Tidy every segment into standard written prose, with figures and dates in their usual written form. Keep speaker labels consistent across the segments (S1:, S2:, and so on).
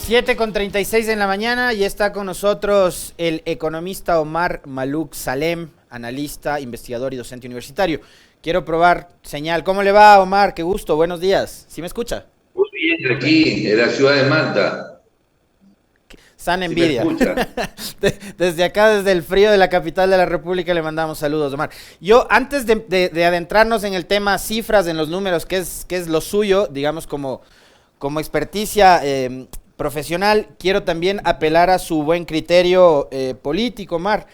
S1: 7:36 en la mañana y está con nosotros el economista Omar Maluk Salem, analista, investigador y docente universitario. Quiero probar señal. ¿Cómo le va, Omar? Qué gusto, buenos días. ¿Sí me escucha?
S2: Muy bien, aquí en la ciudad de Manta.
S1: Sana
S2: ¿Sí me
S1: envidia.
S2: escucha?
S1: Desde acá, desde el frío de la capital de la República, le mandamos saludos, Omar. Yo, antes de adentrarnos en el tema cifras, en los números, que es lo suyo, digamos, como experticia profesional, quiero también apelar a su buen criterio político, Omar.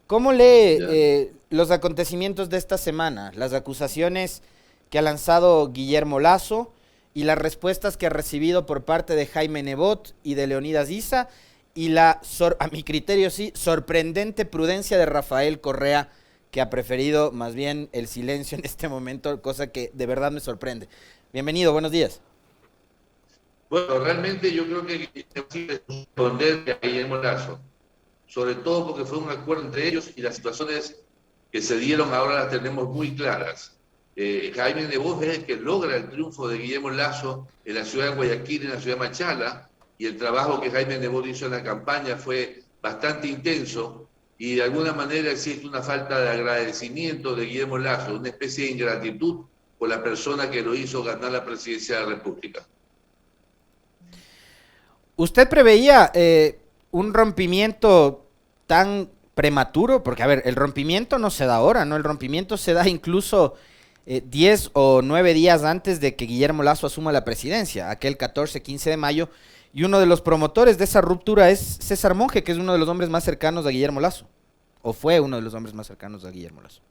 S1: ¿Cómo lee
S2: Ya.
S1: los acontecimientos de esta semana? Las acusaciones que ha lanzado Guillermo Lasso y las respuestas que ha recibido por parte de Jaime Nebot y de Leonidas Issa y a mi criterio sí, sorprendente prudencia de Rafael Correa, que ha preferido más bien el silencio en este momento, cosa que de verdad me sorprende. Bienvenido, buenos días.
S2: Bueno, realmente yo creo que es posible responder a Guillermo Lasso, sobre todo porque fue un acuerdo entre ellos y las situaciones que se dieron ahora las tenemos muy claras. Jaime Nebot es el que logra el triunfo de Guillermo Lasso en la ciudad de Guayaquil, en la ciudad de Machala, y el trabajo que Jaime Nebot hizo en la campaña fue bastante intenso y de alguna manera existe una falta de agradecimiento de Guillermo Lasso, una especie de ingratitud por la persona que lo hizo ganar la presidencia de la República.
S1: ¿Usted preveía un rompimiento tan prematuro? Porque, a ver, el rompimiento no se da ahora, ¿no? El rompimiento se da incluso 10 o 9 días antes de que Guillermo Lasso asuma la presidencia, aquel 14-15 de mayo, y uno de los promotores de esa ruptura es César Monge, que es uno de los hombres más cercanos a Guillermo Lasso, o fue uno de los hombres más cercanos a Guillermo Lasso.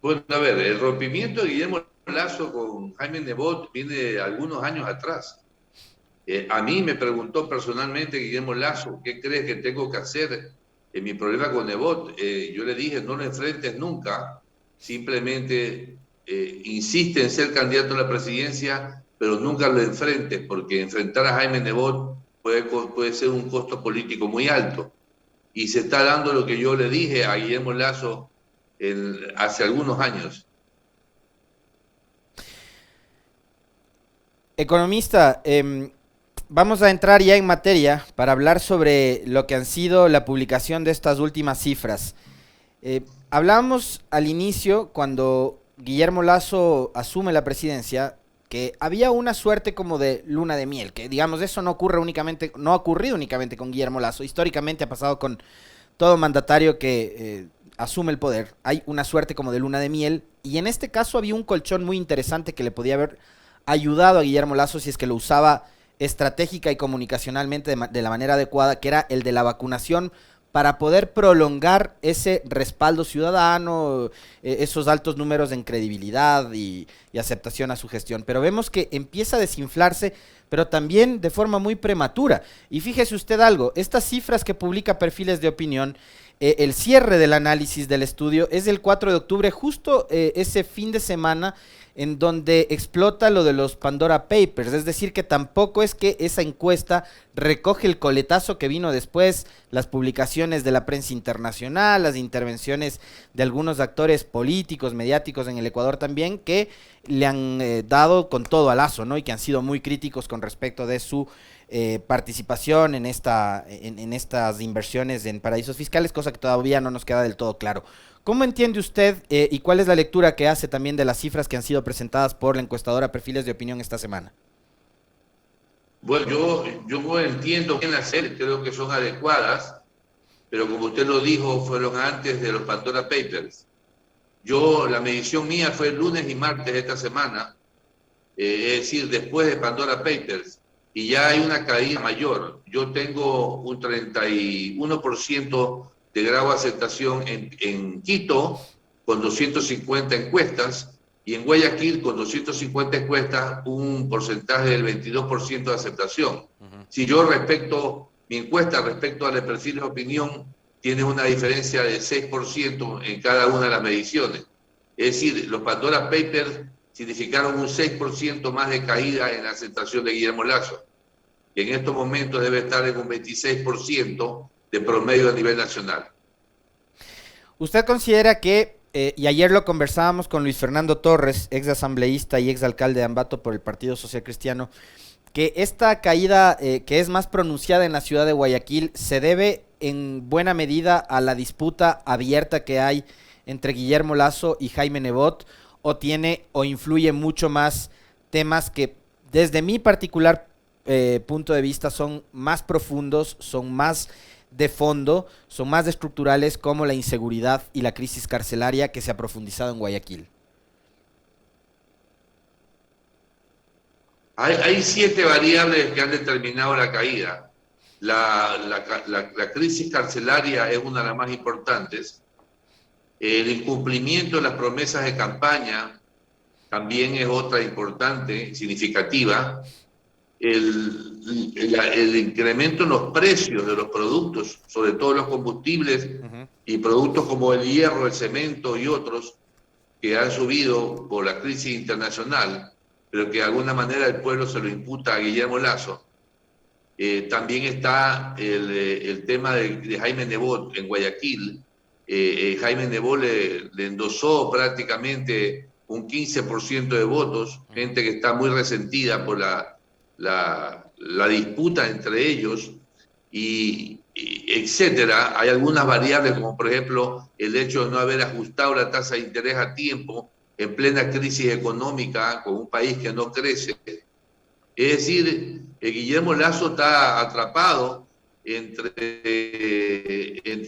S2: Bueno, a ver, el rompimiento de Guillermo Lasso con Jaime Nebot viene de algunos años atrás. A mí me preguntó personalmente Guillermo Lasso, ¿qué crees que tengo que hacer en mi problema con Nebot? Yo le dije, no lo enfrentes nunca, simplemente insiste en ser candidato a la presidencia, pero nunca lo enfrentes, porque enfrentar a Jaime Nebot puede ser un costo político muy alto. Y se está dando lo que yo le dije a Guillermo Lasso hace algunos años.
S1: Economista, vamos a entrar ya en materia para hablar sobre lo que han sido la publicación de estas últimas cifras. Hablábamos al inicio, cuando Guillermo Lasso asume la presidencia, que había una suerte como de luna de miel, que digamos eso no ha ocurrido únicamente con Guillermo Lasso, históricamente ha pasado con todo mandatario que asume el poder, hay una suerte como de luna de miel, y en este caso había un colchón muy interesante que le podía haber ayudado a Guillermo Lasso si es que lo usaba estratégica y comunicacionalmente de la manera adecuada, que era el de la vacunación, para poder prolongar ese respaldo ciudadano, esos altos números en credibilidad y aceptación a su gestión. Pero vemos que empieza a desinflarse, pero también de forma muy prematura. Y fíjese usted algo, estas cifras que publica Perfiles de Opinión, el cierre del análisis del estudio es el 4 de octubre, justo ese fin de semana en donde explota lo de los Pandora Papers, es decir, que tampoco es que esa encuesta recoge el coletazo que vino después, las publicaciones de la prensa internacional, las intervenciones de algunos actores políticos, mediáticos en el Ecuador también, que le han dado con todo a Lasso, ¿no? Y que han sido muy críticos con respecto de su participación en estas inversiones en paraísos fiscales, cosa que todavía no nos queda del todo claro. ¿Cómo entiende usted y cuál es la lectura que hace también de las cifras que han sido presentadas por la encuestadora Perfiles de Opinión esta semana?
S2: Bueno, yo entiendo que creo que son adecuadas, pero como usted lo dijo, fueron antes de los Pandora Papers. La medición mía fue el lunes y martes de esta semana, es decir, después de Pandora Papers, y ya hay una caída mayor. Yo tengo un 31% de grado de aceptación en Quito, con 250 encuestas, y en Guayaquil, con 250 encuestas, un porcentaje del 22% de aceptación. Si yo mi encuesta respecto a los perfiles de opinión, tiene una diferencia de 6% en cada una de las mediciones. Es decir, los Pandora Papers significaron un 6% más de caída en la aceptación de Guillermo Lasso, que en estos momentos debe estar en un 26% de promedio a nivel nacional.
S1: ¿Usted considera que, y ayer lo conversábamos con Luis Fernando Torres, ex asambleísta y ex alcalde de Ambato por el Partido Social Cristiano, que esta caída que es más pronunciada en la ciudad de Guayaquil se debe en buena medida a la disputa abierta que hay entre Guillermo Lasso y Jaime Nebot, o tiene o influye mucho más temas que desde mi particular punto de vista son más profundos, son más de fondo, son más estructurales, como la inseguridad y la crisis carcelaria que se ha profundizado en Guayaquil.
S2: Hay 7 variables que han determinado la caída. La crisis carcelaria es una de las más importantes. El incumplimiento de las promesas de campaña también es otra importante, significativa. El incremento en los precios de los productos, sobre todo los combustibles y productos como el hierro, el cemento y otros, que han subido por la crisis internacional, pero que de alguna manera el pueblo se lo imputa a Guillermo Lasso. También está el tema de Jaime Nebot en Guayaquil. Jaime Nebot le endosó prácticamente un 15% de votos, gente que está muy resentida por la disputa entre ellos, y etcétera. Hay algunas variables, como por ejemplo el hecho de no haber ajustado la tasa de interés a tiempo en plena crisis económica con un país que no crece. Es decir, Guillermo Lasso está atrapado entre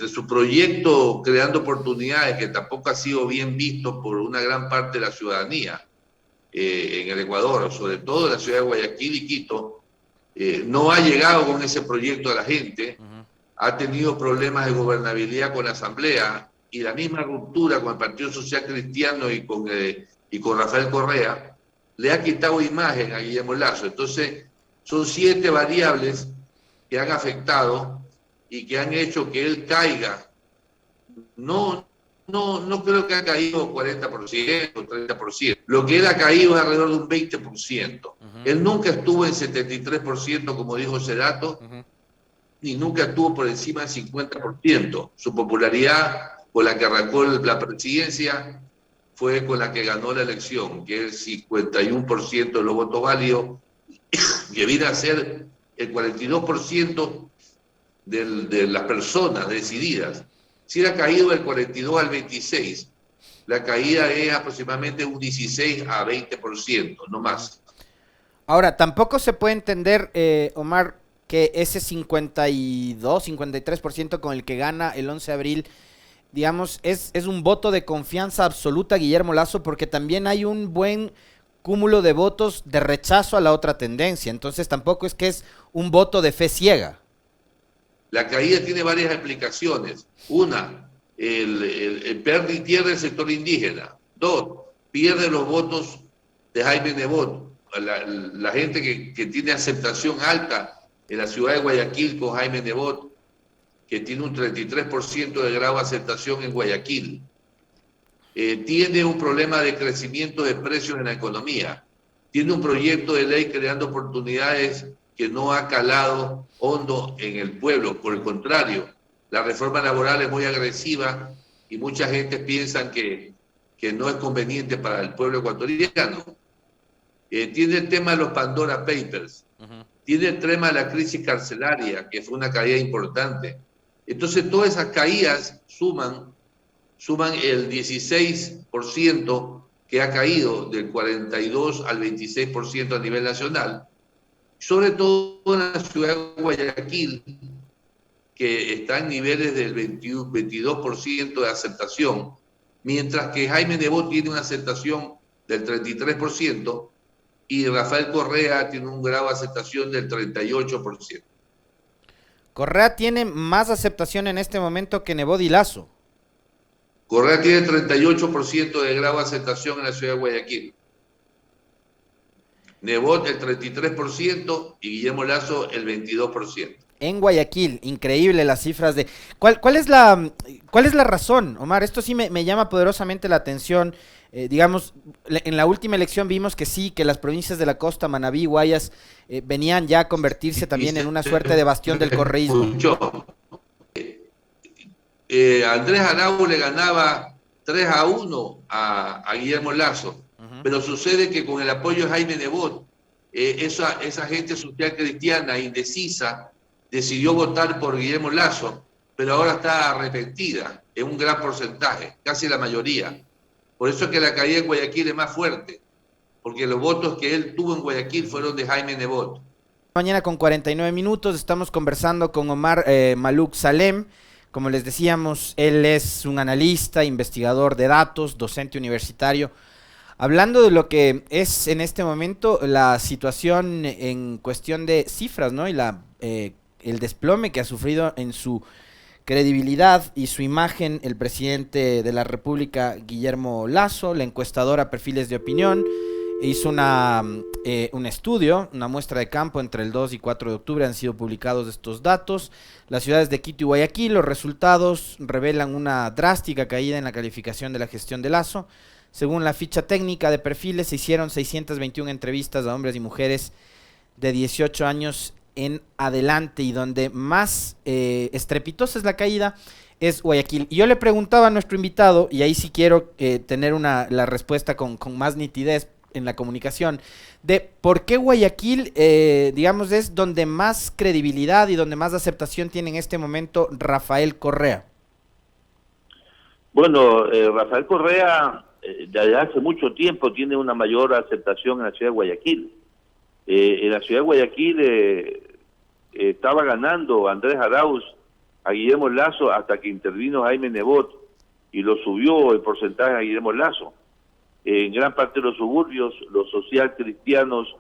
S2: su proyecto creando oportunidades, que tampoco ha sido bien visto por una gran parte de la ciudadanía en el Ecuador, sobre todo en la ciudad de Guayaquil y Quito. No ha llegado con ese proyecto a la gente, ha tenido problemas de gobernabilidad con la Asamblea, y la misma ruptura con el Partido Social Cristiano y con Rafael Correa le ha quitado imagen a Guillermo Lasso. Entonces, son 7 variables que han afectado y que han hecho que él caiga. No creo que ha caído 40% o 30%. Lo que él ha caído es alrededor de un 20%. Él nunca estuvo en 73%, como dijo Cerrato, ni nunca estuvo por encima del 50%. Su popularidad con la que arrancó la presidencia fue con la que ganó la elección, que es el 51% de los votos válidos, que viene a ser el 42% de las personas decididas. Si ha caído del 42 al 26, la caída es aproximadamente un 16 a 20%, no más.
S1: Ahora, tampoco se puede entender, Omar, que ese 52, 53% con el que gana el 11 de abril, digamos, es un voto de confianza absoluta a Guillermo Lasso, porque también hay un buen cúmulo de votos de rechazo a la otra tendencia. Entonces tampoco es que es un voto de fe ciega.
S2: La caída tiene varias explicaciones. Una, el pierde el sector indígena. 2, pierde los votos de Jaime Nebot. La gente que tiene aceptación alta en la ciudad de Guayaquil con Jaime Nebot, que tiene un 33% de grado de aceptación en Guayaquil. Tiene un problema de crecimiento de precios en la economía. Tiene un proyecto de ley creando oportunidades que no ha calado hondo en el pueblo. Por el contrario, la reforma laboral es muy agresiva y mucha gente piensa que no es conveniente para el pueblo ecuatoriano. Tiene el tema de los Pandora Papers. Tiene el tema de la crisis carcelaria, que fue una caída importante. Entonces, todas esas caídas suman el 16% que ha caído del 42 al 26% a nivel nacional, sobre todo en la ciudad de Guayaquil, que está en niveles del 22% de aceptación, mientras que Jaime Nebot tiene una aceptación del 33% y Rafael Correa tiene un grado de aceptación del 38%.
S1: Correa tiene más aceptación en este momento que Nebot y Lasso.
S2: Correa tiene 38% de grado de aceptación en la ciudad de Guayaquil. Nebot el 33% y Guillermo Lasso el 22%.
S1: En Guayaquil, increíble las cifras de... ¿Cuál es la razón, Omar? Esto sí me llama poderosamente la atención. Digamos, en la última elección vimos que sí, que las provincias de la costa, Manabí, Guayas, venían ya a convertirse también en una suerte de bastión del correísmo.
S2: Andrés Arauz le ganaba 3-1 a Guillermo Lasso, pero sucede que con el apoyo de Jaime Nebot, esa gente social cristiana indecisa decidió votar por Guillermo Lasso, pero ahora está arrepentida en un gran porcentaje, casi la mayoría. Por eso es que la caída en Guayaquil es más fuerte, porque los votos que él tuvo en Guayaquil fueron de Jaime Nebot.
S1: Mañana con 49 minutos estamos conversando con Omar Maluk Salem. Como les decíamos, él es un analista, investigador de datos, docente universitario. Hablando de lo que es en este momento la situación en cuestión de cifras, ¿no? Y el desplome que ha sufrido en su credibilidad y su imagen el presidente de la República, Guillermo Lasso. La encuestadora Perfiles de Opinión hizo un estudio, una muestra de campo entre el 2 y 4 de octubre han sido publicados estos datos. Las ciudades de Quito y Guayaquil, los resultados revelan una drástica caída en la calificación de la gestión de Lasso. Según la ficha técnica de Perfiles, se hicieron 621 entrevistas a hombres y mujeres de 18 años en adelante, y donde más estrepitosa es la caída es Guayaquil. Y yo le preguntaba a nuestro invitado, y ahí sí quiero tener la respuesta con más nitidez en la comunicación, de por qué Guayaquil, digamos, es donde más credibilidad y donde más aceptación tiene en este momento Rafael Correa.
S3: Bueno, Rafael Correa desde hace mucho tiempo tiene una mayor aceptación en la ciudad de Guayaquil. En la ciudad de Guayaquil estaba ganando Andrés Arauz a Guillermo Lasso hasta que intervino Jaime Nebot y lo subió el porcentaje a Guillermo Lasso. En gran parte de los suburbios, los social cristianos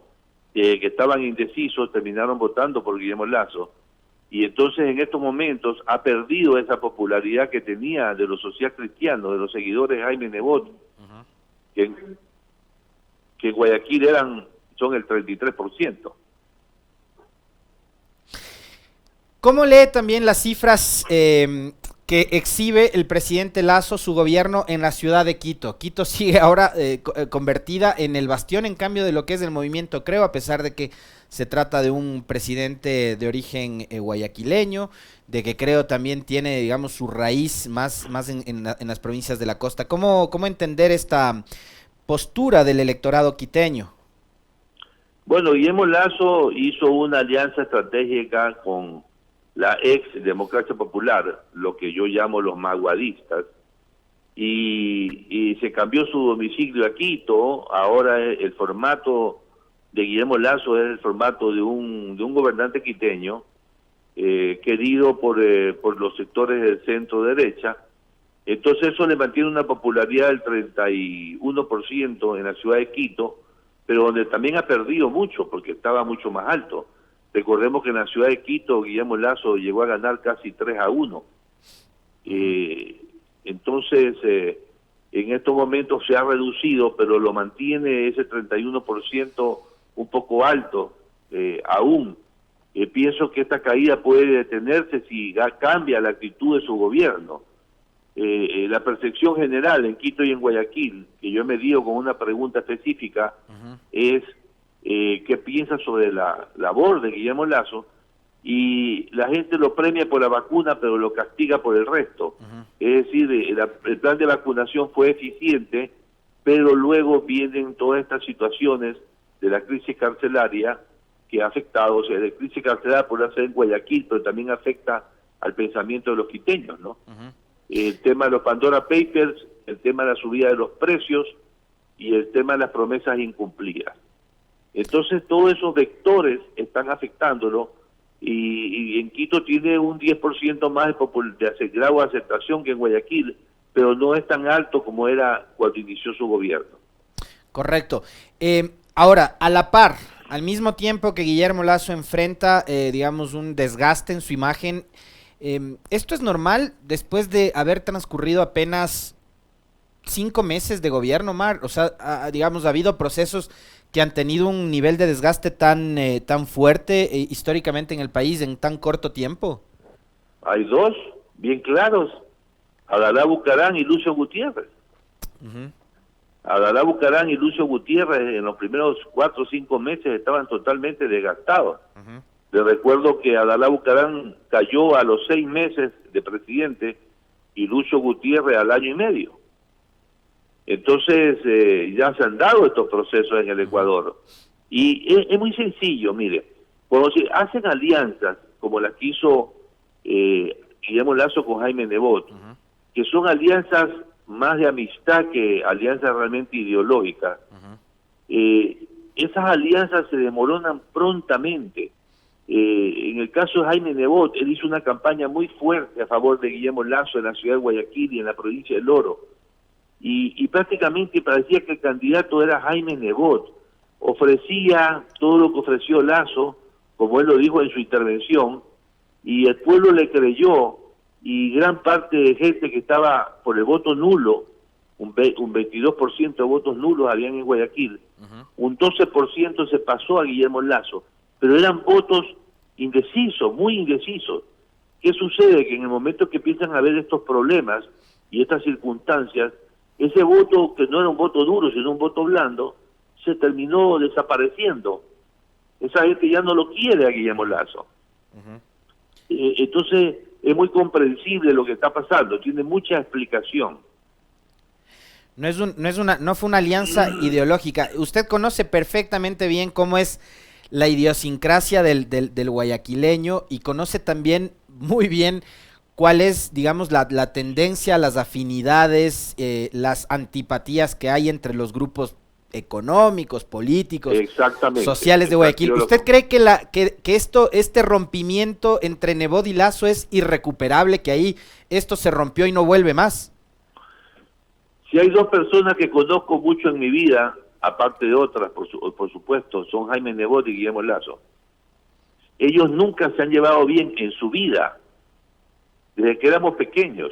S3: que estaban indecisos terminaron votando por Guillermo Lasso. Y entonces en estos momentos ha perdido esa popularidad que tenía de los social cristianos, de los seguidores de Jaime Nebot, que en Guayaquil son el 33%.
S1: ¿Cómo lee también las cifras que exhibe el presidente Lasso, su gobierno en la ciudad de Quito? Quito sigue ahora convertida en el bastión, en cambio, de lo que es el movimiento Creo, a pesar de que se trata de un presidente de origen guayaquileño, de que Creo también tiene, digamos, su raíz más en las provincias de la costa. ¿Cómo entender esta postura del electorado quiteño?
S3: Bueno, Guillermo Lasso hizo una alianza estratégica con la ex Democracia Popular, lo que yo llamo los maguadistas, y se cambió su domicilio a Quito. Ahora el formato de Guillermo Lasso es el formato de un gobernante quiteño, querido por los sectores del centro derecha. Entonces eso le mantiene una popularidad del 31% en la ciudad de Quito, pero donde también ha perdido mucho, porque estaba mucho más alto. Recordemos que en la ciudad de Quito, Guillermo Lasso llegó a ganar casi 3-1. Entonces, en estos momentos se ha reducido, pero lo mantiene ese 31% un poco alto aún. Pienso que esta caída puede detenerse si cambia la actitud de su gobierno. La percepción general en Quito y en Guayaquil, que yo he medido con una pregunta específica, es qué piensa sobre la labor de Guillermo Lasso, y la gente lo premia por la vacuna, pero lo castiga por el resto. Es decir, el plan de vacunación fue eficiente, pero luego vienen todas estas situaciones de la crisis carcelaria que ha afectado, o sea, la crisis carcelaria por hacer en Guayaquil, pero también afecta al pensamiento de los quiteños, ¿no? El tema de los Pandora Papers, el tema de la subida de los precios y el tema de las promesas incumplidas. Entonces todos esos vectores están afectándolo, y en Quito tiene un 10% más de grado de aceptación que en Guayaquil, pero no es tan alto como era cuando inició su gobierno.
S1: Correcto. Ahora, a la par, al mismo tiempo que Guillermo Lasso enfrenta, digamos, un desgaste en su imagen, ¿esto es normal después de haber transcurrido apenas 5 meses de gobierno, Mar? O sea, digamos, ha habido procesos que han tenido un nivel de desgaste tan fuerte históricamente en el país en tan corto tiempo.
S3: Hay dos bien claros: Abdalá Bucaram y Lucio Gutiérrez. Abdalá Bucaram y Lucio Gutiérrez en los primeros 4 o 5 meses estaban totalmente desgastados. Les recuerdo que Abdalá Bucaram cayó a los 6 meses de presidente y Lucio Gutiérrez al año y medio. Entonces ya se han dado estos procesos en el Ecuador. Y es muy sencillo, mire, cuando se hacen alianzas como las que hizo Guillermo Lasso con Jaime Nebot, que son alianzas más de amistad que alianzas realmente ideológicas, esas alianzas se desmoronan prontamente. En el caso de Jaime Nebot, él hizo una campaña muy fuerte a favor de Guillermo Lasso en la ciudad de Guayaquil y en la provincia del Oro, y prácticamente parecía que el candidato era Jaime Nebot. Ofrecía todo lo que ofreció Lasso, como él lo dijo en su intervención, y el pueblo le creyó, y gran parte de gente que estaba por el voto nulo, un 22% de votos nulos habían en Guayaquil, un 12% se pasó a Guillermo Lasso, pero eran votos indecisos, muy indecisos. ¿Qué sucede? Que en el momento que empiezan a haber estos problemas y estas circunstancias, ese voto, que no era un voto duro, sino un voto blando, se terminó desapareciendo. Esa gente ya no lo quiere a Guillermo Lasso. Entonces, es muy comprensible lo que está pasando, tiene mucha explicación.
S1: No fue una alianza ideológica. Usted conoce perfectamente bien cómo es la idiosincrasia del guayaquileño, y conoce también muy bien cuál es, digamos, la tendencia, las afinidades, las antipatías que hay entre los grupos económicos, políticos, sociales de Guayaquil. ¿Usted cree que este rompimiento entre Nebot y Lasso es irrecuperable, que ahí esto se rompió y no vuelve más?
S3: Si hay dos personas que conozco mucho en mi vida, aparte de otras, por supuesto, son Jaime Nebot y Guillermo Lasso. Ellos nunca se han llevado bien en su vida, desde que éramos pequeños.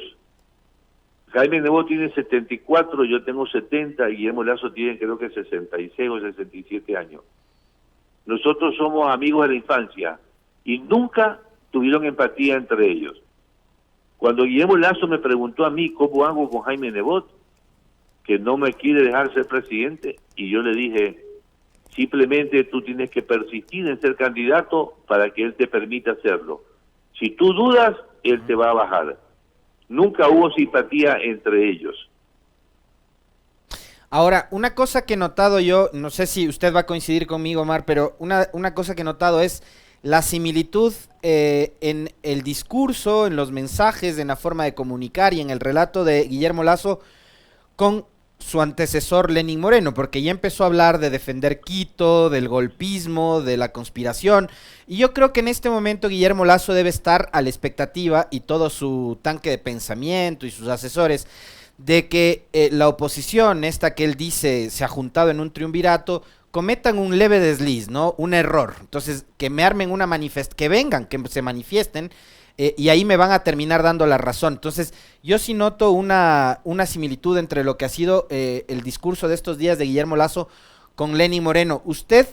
S3: Jaime Nebot tiene 74, yo tengo 70, y Guillermo Lasso tiene creo que 66 o 67 años. Nosotros somos amigos de la infancia y nunca tuvieron empatía entre ellos. Cuando Guillermo Lasso me preguntó a mí cómo hago con Jaime Nebot, que no me quiere dejar ser presidente, y yo le dije, simplemente tú tienes que persistir en ser candidato para que él te permita hacerlo. Si tú dudas, él te va a bajar. Nunca hubo simpatía entre ellos.
S1: Ahora, una cosa que he notado yo, no sé si usted va a coincidir conmigo, Omar, pero una cosa que he notado es la similitud en el discurso, en los mensajes, en la forma de comunicar y en el relato de Guillermo Lasso con su antecesor Lenín Moreno, porque ya empezó a hablar de defender Quito, del golpismo, de la conspiración, y yo creo que en este momento Guillermo Lasso debe estar a la expectativa, y todo su tanque de pensamiento y sus asesores, de que la oposición, esta que él dice se ha juntado en un triunvirato, cometan un leve desliz, ¿no? Un error. Entonces, que me armen que vengan, que se manifiesten, y ahí me van a terminar dando la razón. Entonces, yo sí noto una similitud entre lo que ha sido el discurso de estos días de Guillermo Lasso con Lenín Moreno. ¿Usted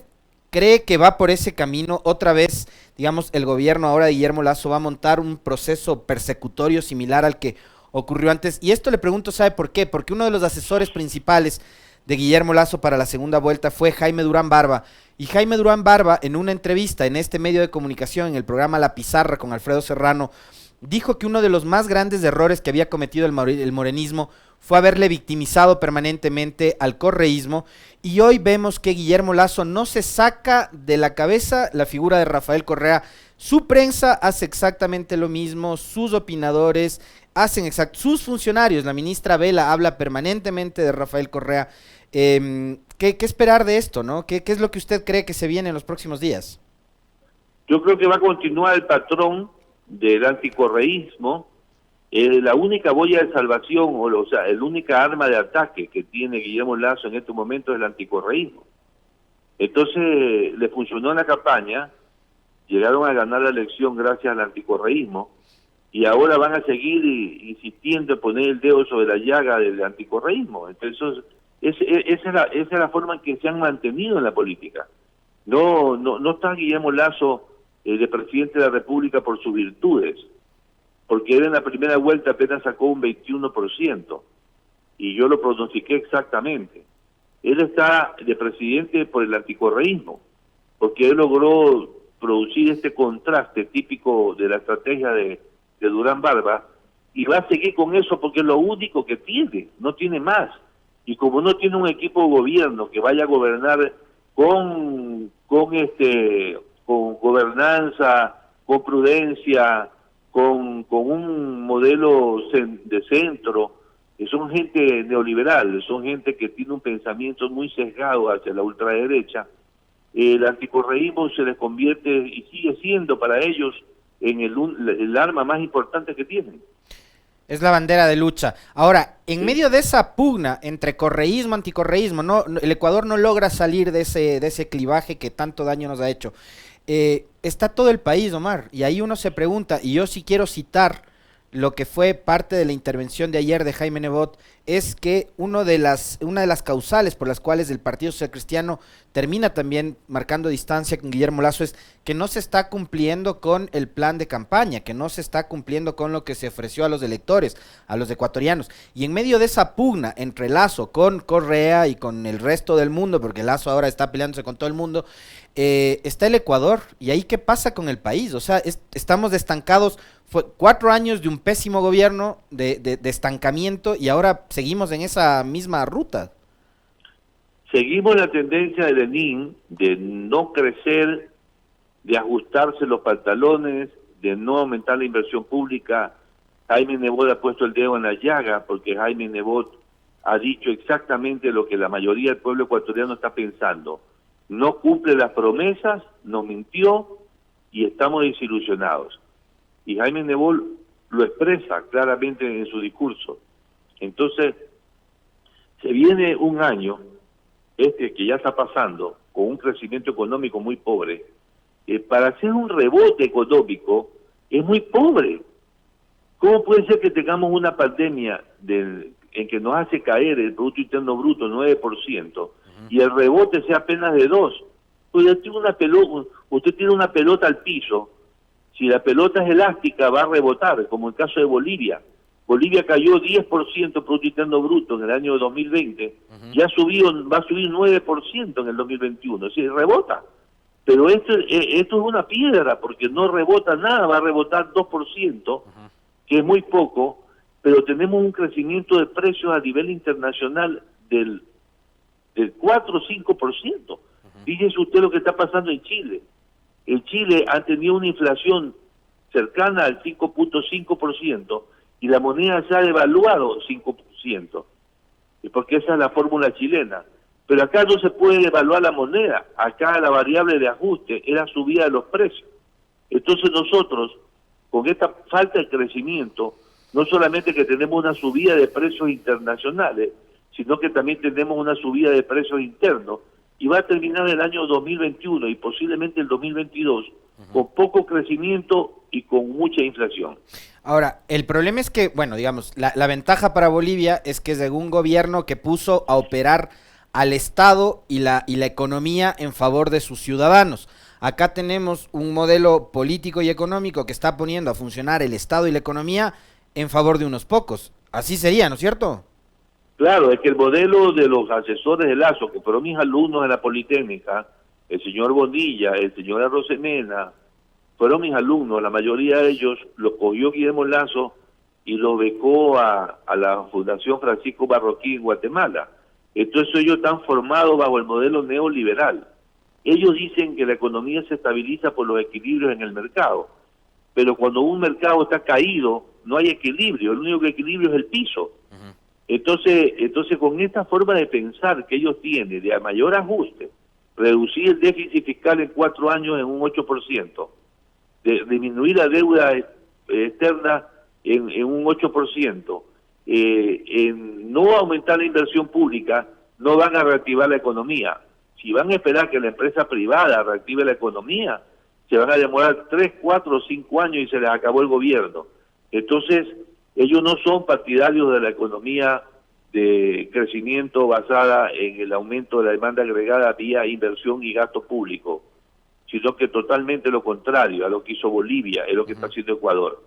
S1: cree que va por ese camino? Otra vez, digamos, el gobierno ahora de Guillermo Lasso va a montar un proceso persecutorio similar al que ocurrió antes. Y esto le pregunto, ¿sabe por qué? Porque uno de los asesores principales de Guillermo Lasso para la segunda vuelta fue Jaime Durán Barba, y Jaime Durán Barba, en una entrevista en este medio de comunicación, en el programa La Pizarra con Alfredo Serrano, dijo que uno de los más grandes errores que había cometido el morenismo fue haberle victimizado permanentemente al correísmo, y hoy vemos que Guillermo Lasso no se saca de la cabeza la figura de Rafael Correa. Su prensa hace exactamente lo mismo, sus opinadores hacen sus funcionarios, la ministra Vela habla permanentemente de Rafael Correa. ¿Qué esperar de esto, no? ¿Qué es lo que usted cree que se viene en los próximos días?
S3: Yo creo que va a continuar el patrón del anticorreísmo. La única boya de salvación, o sea, la única arma de ataque que tiene Guillermo Lasso en este momento es el anticorreísmo. Entonces, le funcionó en la campaña, llegaron a ganar la elección gracias al anticorreísmo, y ahora van a seguir insistiendo en poner el dedo sobre la llaga del anticorreísmo. Entonces, esa es la forma en que se han mantenido en la política. No está Guillermo Lasso de presidente de la República por sus virtudes, porque él en la primera vuelta apenas sacó un 21%, y yo lo pronostiqué exactamente. Él está de presidente por el anticorreísmo, porque él logró producir este contraste típico de la estrategia de Durán Barba, y va a seguir con eso porque es lo único que tiene, no tiene más. Y como no tiene un equipo de gobierno que vaya a gobernar con gobernanza, con prudencia, con un modelo de centro. Son gente neoliberal, son gente que tiene un pensamiento muy sesgado hacia la ultraderecha. El anticorreísmo se les convierte y sigue siendo para ellos en el arma más importante que tienen.
S1: Es la bandera de lucha. Ahora, en medio de esa pugna entre correísmo, anticorreísmo, el Ecuador no logra salir de ese clivaje que tanto daño nos ha hecho. Está todo el país, Omar, y ahí uno se pregunta, y yo sí quiero citar lo que fue parte de la intervención de ayer de Jaime Nebot, es que una de las causales por las cuales el Partido Social Cristiano termina también marcando distancia con Guillermo Lasso es que no se está cumpliendo con el plan de campaña, que no se está cumpliendo con lo que se ofreció a los electores, a los ecuatorianos. Y en medio de esa pugna entre Lasso con Correa y con el resto del mundo, porque Lasso ahora está peleándose con todo el mundo, está el Ecuador. ¿Y ahí qué pasa con el país? O sea, estamos estancados. Fue 4 años de un pésimo gobierno, de estancamiento, y ahora seguimos en esa misma ruta.
S3: Seguimos la tendencia de Lenin de no crecer, de ajustarse los pantalones, de no aumentar la inversión pública. Jaime Nebot ha puesto el dedo en la llaga porque Jaime Nebot ha dicho exactamente lo que la mayoría del pueblo ecuatoriano está pensando. No cumple las promesas, nos mintió y estamos desilusionados. Y Jaime Nebot lo expresa claramente en su discurso. Entonces, se viene un año, que ya está pasando, con un crecimiento económico muy pobre. Para hacer un rebote económico es muy pobre. ¿Cómo puede ser que tengamos una pandemia en que nos hace caer el Producto Interno Bruto 9% y el rebote sea apenas de 2%? Pues usted tiene una pelota al piso. Si la pelota es elástica, va a rebotar, como el caso de Bolivia. Bolivia cayó 10% Producto Interno Bruto en el año 2020, ya va a subir 9% en el 2021, es decir, rebota. Pero esto es una piedra, porque no rebota nada, va a rebotar 2%, que es muy poco, pero tenemos un crecimiento de precios a nivel internacional del 4 o 5%. Fíjese usted lo que está pasando en Chile. En Chile han tenido una inflación cercana al 5.5% y la moneda se ha devaluado 5%, porque esa es la fórmula chilena. Pero acá no se puede devaluar la moneda, acá la variable de ajuste es la subida de los precios. Entonces nosotros, con esta falta de crecimiento, no solamente que tenemos una subida de precios internacionales, sino que también tenemos una subida de precios internos, y va a terminar el año 2021 y posiblemente el 2022 con poco crecimiento y con mucha inflación.
S1: Ahora, el problema es que, bueno, digamos, la ventaja para Bolivia es que es de un gobierno que puso a operar al Estado y la economía en favor de sus ciudadanos. Acá tenemos un modelo político y económico que está poniendo a funcionar el Estado y la economía en favor de unos pocos. Así sería, ¿no es cierto?
S3: Claro, es que el modelo de los asesores de Lasso, que fueron mis alumnos en la Politécnica, el señor Bonilla, el señor Arosemena, fueron mis alumnos, la mayoría de ellos lo cogió Guillermo Lasso y lo becó a la Fundación Francisco Marroquín en Guatemala. Entonces ellos están formados bajo el modelo neoliberal. Ellos dicen que la economía se estabiliza por los equilibrios en el mercado, pero cuando un mercado está caído, no hay equilibrio, el único equilibrio es el piso. Entonces con esta forma de pensar que ellos tienen de mayor ajuste, reducir el déficit fiscal en 4 años en un 8%, de disminuir la deuda externa en un 8%, en no aumentar la inversión pública, no van a reactivar la economía. Si van a esperar que la empresa privada reactive la economía, se van a demorar 3, 4 o 5 años y se les acabó el gobierno. Entonces, ellos no son partidarios de la economía de crecimiento basada en el aumento de la demanda agregada vía inversión y gasto público, sino que totalmente lo contrario a lo que hizo Bolivia, es lo que está haciendo Ecuador.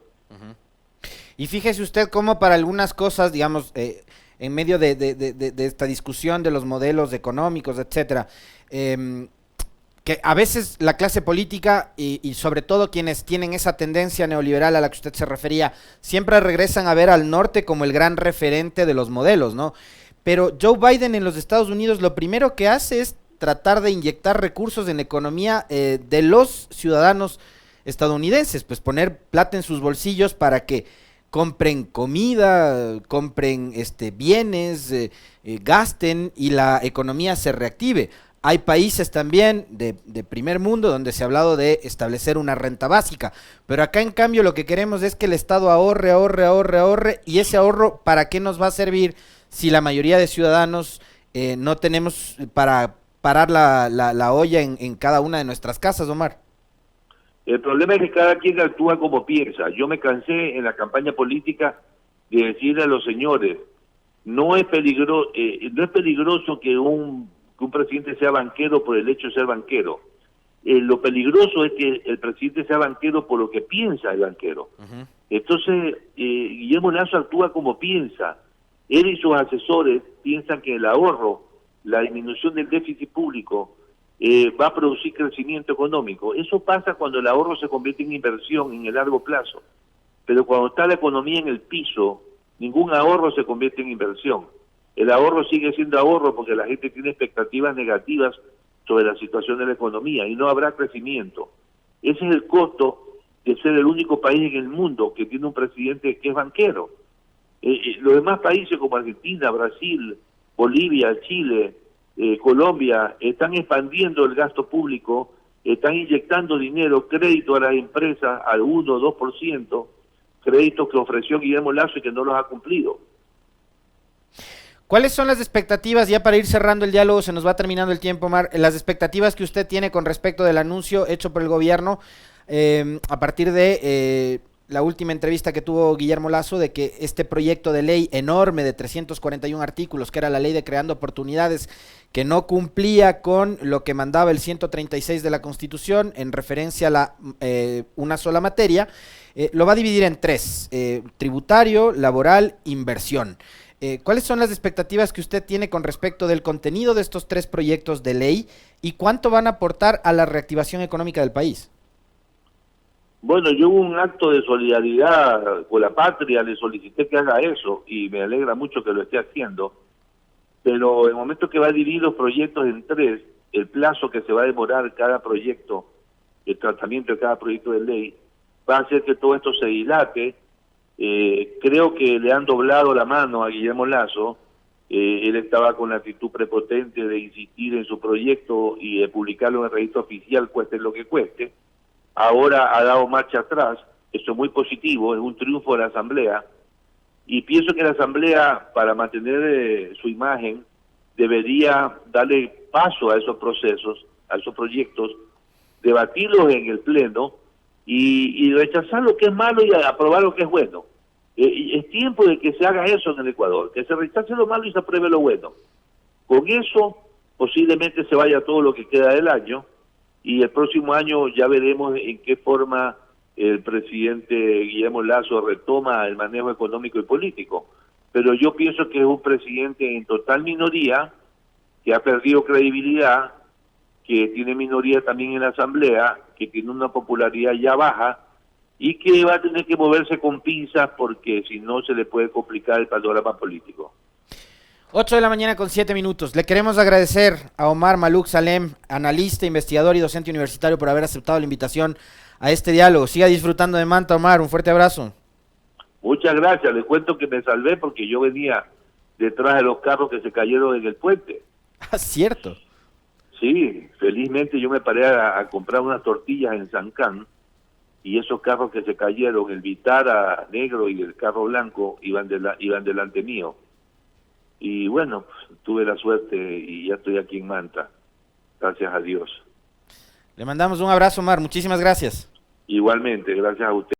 S1: Y fíjese usted cómo para algunas cosas, digamos, en medio de esta discusión de los modelos económicos, etcétera, que a veces la clase política y sobre todo quienes tienen esa tendencia neoliberal a la que usted se refería, siempre regresan a ver al norte como el gran referente de los modelos, ¿no? Pero Joe Biden en los Estados Unidos lo primero que hace es tratar de inyectar recursos en la economía de los ciudadanos estadounidenses, pues poner plata en sus bolsillos para que compren comida, compren bienes, gasten y la economía se reactive. Hay países también de primer mundo donde se ha hablado de establecer una renta básica, pero acá en cambio lo que queremos es que el Estado ahorre, y ese ahorro, ¿para qué nos va a servir si la mayoría de ciudadanos no tenemos para parar la olla en cada una de nuestras casas, Omar?
S3: El problema es que cada quien actúa como piensa. Yo me cansé en la campaña política de decirle a los señores, no es peligroso que un presidente sea banquero por el hecho de ser banquero. Lo peligroso es que el presidente sea banquero por lo que piensa el banquero. Uh-huh. Entonces, Guillermo Lasso actúa como piensa. Él y sus asesores piensan que el ahorro, la disminución del déficit público, va a producir crecimiento económico. Eso pasa cuando el ahorro se convierte en inversión en el largo plazo. Pero cuando está la economía en el piso, ningún ahorro se convierte en inversión. El ahorro sigue siendo ahorro porque la gente tiene expectativas negativas sobre la situación de la economía y no habrá crecimiento. Ese es el costo de ser el único país en el mundo que tiene un presidente que es banquero. Los demás países como Argentina, Brasil, Bolivia, Chile, Colombia, están expandiendo el gasto público, están inyectando dinero, crédito a las empresas al 1 o 2%, créditos que ofreció Guillermo Lasso y que no los ha cumplido.
S1: ¿Cuáles son las expectativas, ya para ir cerrando el diálogo, se nos va terminando el tiempo, Omar, las expectativas que usted tiene con respecto del anuncio hecho por el gobierno a partir de la última entrevista que tuvo Guillermo Lasso, de que este proyecto de ley enorme de 341 artículos, que era la ley de creando oportunidades, que no cumplía con lo que mandaba el 136 de la Constitución en referencia a la una sola materia, lo va a dividir en tres, tributario, laboral, inversión. ¿Cuáles son las expectativas que usted tiene con respecto del contenido de estos tres proyectos de ley y cuánto van a aportar a la reactivación económica del país?
S3: Bueno, yo hubo un acto de solidaridad con la patria, le solicité que haga eso y me alegra mucho que lo esté haciendo, pero en el momento que va a dividir los proyectos en tres, el plazo que se va a demorar cada proyecto, el tratamiento de cada proyecto de ley, va a hacer que todo esto se dilate. Creo que le han doblado la mano a Guillermo Lasso. Él estaba con la actitud prepotente de insistir en su proyecto y de publicarlo en el registro oficial, cueste lo que cueste. Ahora ha dado marcha atrás, eso es muy positivo, es un triunfo de la Asamblea, y pienso que la Asamblea, para mantener su imagen, debería darle paso a esos procesos, a esos proyectos, debatirlos en el Pleno y rechazar lo que es malo y aprobar lo que es bueno. Es tiempo de que se haga eso en el Ecuador, que se rechace lo malo y se apruebe lo bueno. Con eso posiblemente se vaya todo lo que queda del año, y el próximo año ya veremos en qué forma el presidente Guillermo Lasso retoma el manejo económico y político. Pero yo pienso que es un presidente en total minoría, que ha perdido credibilidad, que tiene minoría también en la Asamblea, que tiene una popularidad ya baja, y que va a tener que moverse con pinzas porque si no se le puede complicar el panorama político.
S1: 8 de la mañana con 7 minutos. Le queremos agradecer a Omar Maluk Salem, analista, investigador y docente universitario, por haber aceptado la invitación a este diálogo. Siga disfrutando de Manta, Omar. Un fuerte abrazo.
S3: Muchas gracias. Les cuento que me salvé porque yo venía detrás de los carros que se cayeron en el puente.
S1: Ah, cierto.
S3: Sí, felizmente yo me paré a comprar unas tortillas en Sancán y esos carros que se cayeron, el Vitara negro y el carro blanco, iban delante mío. Y bueno, tuve la suerte y ya estoy aquí en Manta, gracias a Dios.
S1: Le mandamos un abrazo, Omar, muchísimas gracias.
S3: Igualmente, gracias a usted.